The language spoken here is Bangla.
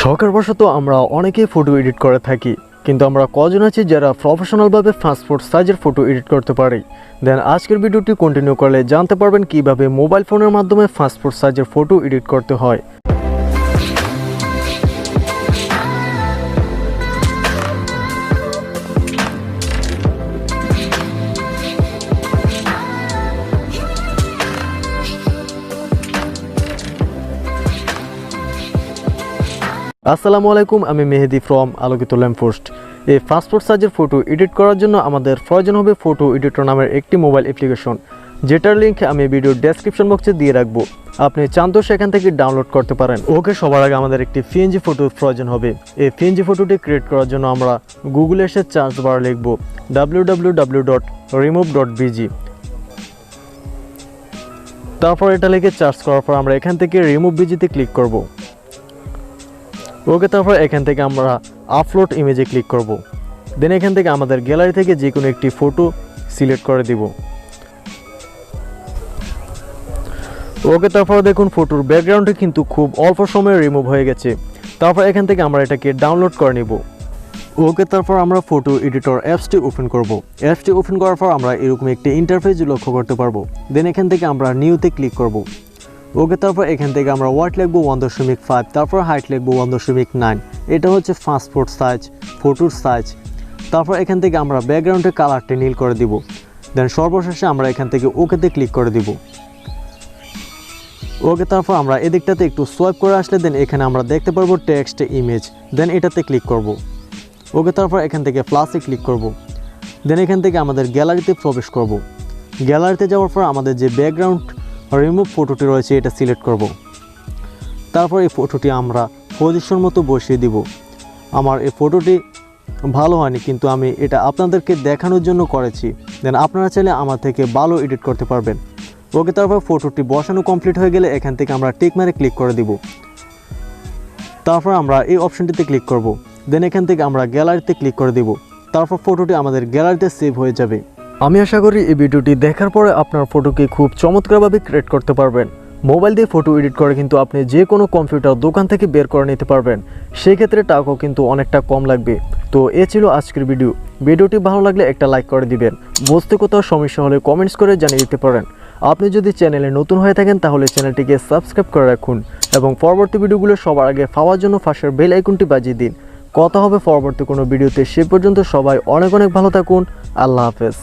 শখের বশত আমরা অনেকেই ফটো এডিট করে থাকি, কিন্তু আমরা কজন আছি যারা প্রফেশনালভাবে পাসপোর্ট সাইজের ফটো এডিট করতে পারি। দেন আজকের ভিডিওটি কন্টিনিউ করলে জানতে পারবেন কিভাবে মোবাইল ফোনের মাধ্যমে পাসপোর্ট সাইজের ফটো এডিট করতে হয়। আসসালামু আলাইকুম, আমি মেহেদি ফ্রম আলোকিত ল্যাম্পপোস্ট। এই পাসপোর্ট সাইজের ফটো এডিট করার জন্য আমাদের প্রয়োজন হবে ফটো এডিটর নামের একটি মোবাইল অ্যাপ্লিকেশন, যেটার লিঙ্ক আমি ভিডিওর ডেসক্রিপশন বক্সে দিয়ে রাখবো। আপনি চান তো সেখান থেকে ডাউনলোড করতে পারেন। ওকে, সবার আগে আমাদের একটি পিএনজি ফটোর প্রয়োজন হবে। এই পিএনজি ফটোটি ক্রিয়েট করার জন্য আমরা গুগলে এসে সার্চ বার লিখব www.remove.bg। তারপর এটা লিখে সার্চ করার পর আমরা এখান থেকে রিমুভ বিজিতে ক্লিক করব। ওকে, তারপর এখান থেকে আমরা আপলোড ইমেজে ক্লিক করব। দেন এখান থেকে আমাদের গ্যালারি থেকে যে কোনো একটি ফটো সিলেক্ট করে দিব। ওকে, তারপর দেখুন ফটোর ব্যাকগ্রাউন্ডে কিন্তু খুব অল্প সময়ে রিমুভ হয়ে গেছে। তারপর এখান থেকে আমরা এটাকে ডাউনলোড করে নিব। ওকে, তারপর আমরা ফটো এডিটর অ্যাপসটি ওপেন করব। অ্যাপসটি ওপেন করার পর আমরা এরকম একটি ইন্টারফেস লক্ষ্য করতে পারবো। দেন এখান থেকে আমরা নিউতে ক্লিক করব। ওকে, তারপর এখান থেকে আমরা ওয়াট লিখবো 1.5, তারপর হাইট লিখবো 1.9। এটা হচ্ছে পাসপোর্ট সাইজ ফটোর সাইজ। তারপর এখান থেকে আমরা ব্যাকগ্রাউন্ডের কালারটি নীল করে দিব। দেন সর্বশেষে আমরা এখান থেকে ওকেতে ক্লিক করে দিব। ওকে, তারপর আমরা এদিকটাতে একটু সোয়াইপ করে আসলে দেন এখানে আমরা দেখতে পারবো টেক্সট ইমেজ। দেন এটাতে ক্লিক করব। ওকে, তারপর এখান থেকে প্লাসে ক্লিক করব। দেন এখান থেকে আমাদের গ্যালারিতে প্রবেশ করব। গ্যালারিতে যাওয়ার পর আমাদের যে ব্যাকগ্রাউন্ড রিমুভ ফটোটি রয়েছে এটা সিলেক্ট করব। তারপর এই ফটোটি আমরা পজিশন মতো বসিয়ে দিব। আমার এই ফটোটি ভালো হয়নি, কিন্তু আমি এটা আপনাদেরকে দেখানোর জন্য করেছি। দেন আপনারা চাইলে আমার থেকে ভালো এডিট করতে পারবেন। ওকে, তারপর ফটোটি বসানো কমপ্লিট হয়ে গেলে এখান থেকে আমরা টিক মারে ক্লিক করে দিব। তারপর আমরা এই অপশনটিতে ক্লিক করব। দেন এখান থেকে আমরা গ্যালারিতে ক্লিক করে দিব। তারপর ফটোটি আমাদের গ্যালারিতে সেভ হয়ে যাবে। আমি আশা করি এই ভিডিওটি দেখার পরে আপনার ফটোকে খুব চমৎকারভাবে ক্রিয়েট করতে পারবেন। মোবাইল দিয়ে ফটো এডিট করে কিন্তু আপনি যে কোনো কম্পিউটার দোকান থেকে বের করে নিতে পারবেন। সেই ক্ষেত্রে টাকাও কিন্তু অনেকটা কম লাগবে। তো এ ছিল আজকের ভিডিওটি ভালো লাগলে একটা লাইক করে দিবেন। বুঝতে কোথাও সমস্যা হলে কমেন্টস করে জানিয়ে দিতে পারেন। আপনি যদি চ্যানেলে নতুন হয়ে থাকেন তাহলে চ্যানেলটিকে সাবস্ক্রাইব করে রাখুন এবং পরবর্তী ভিডিওগুলো সবার আগে পাওয়ার জন্য পাশের বেল আইকনটি বাজিয়ে দিন। কথা হবে পরবর্তী কোনো ভিডিওতে। সে পর্যন্ত সবাই অনেক ভালো থাকুন। আল্লাহ হাফেজ।